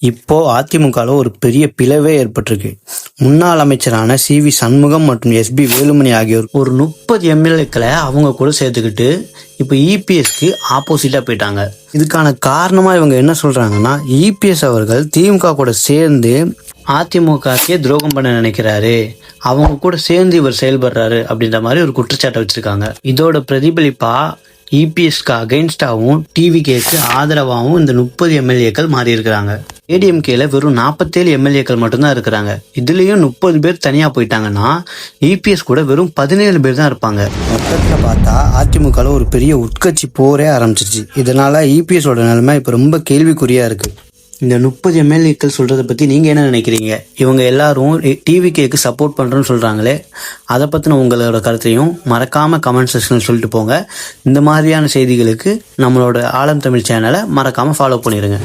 இப்போ அதிமுகவில் ஒரு பெரிய பிளவே ஏற்பட்டிருக்கு. முன்னாள் அமைச்சரான சி.வி. சண்முகம் மற்றும் எஸ்.பி. வேலுமணி ஆகியோர் ஒரு 30 எம்எல்ஏக்களை அவங்க கூட சேர்த்துக்கிட்டு இப்போ இபிஎஸ்க்கு ஆப்போசிட்டா போயிட்டாங்க. இதுக்கான காரணமா இவங்க என்ன சொல்றாங்கன்னா, இபிஎஸ் அவர்கள் திமுக கூட சேர்ந்து அதிமுகக்கே துரோகம் பண்ண நினைக்கிறாரு, அவங்க கூட சேர்ந்து இவர் செயல்படுறாரு அப்படின்ற மாதிரி ஒரு குற்றச்சாட்டை வச்சிருக்காங்க. இதோட பிரதிபலிப்பா இபிஎஸ்க்கு அகைன்ஸ்டாகவும் டிவிகேக்கு ஆதரவாகவும் இந்த 30 எம்எல்ஏக்கள் மாறி இருக்கிறாங்க. ஏடிஎம்கேல வெறும் 47 எம்எல்ஏக்கள் மட்டும்தான் இருக்கிறாங்க. இதுலயும் 30 பேர் தனியா போயிட்டாங்கன்னா இபிஎஸ் கூட வெறும் 17 பேர் தான் இருப்பாங்க. மொத்தத்தில் பார்த்தா அதிமுக ஒரு பெரிய உட்கட்சி போரே ஆரம்பிச்சிருச்சு. இதனால இபிஎஸோட நிலைமை இப்ப ரொம்ப கேள்விக்குறியா இருக்கு. இந்த 30 எம்எல்ஏக்கள் சொல்றதை பத்தி நீங்க என்ன நினைக்கிறீங்க? இவங்க எல்லாரும் டிவிகேக்கு சப்போர்ட் பண்றோம்னு சொல்றாங்களே, அதை பத்தின உங்களோட கருத்தையும் மறக்காம கமெண்ட் செக்ஷன்ல சொல்லிட்டு போங்க. இந்த மாதிரியான செய்திகளுக்கு நம்மளோட ஆலம் தமிழ் சேனலை மறக்காம ஃபாலோ பண்ணிடுங்க.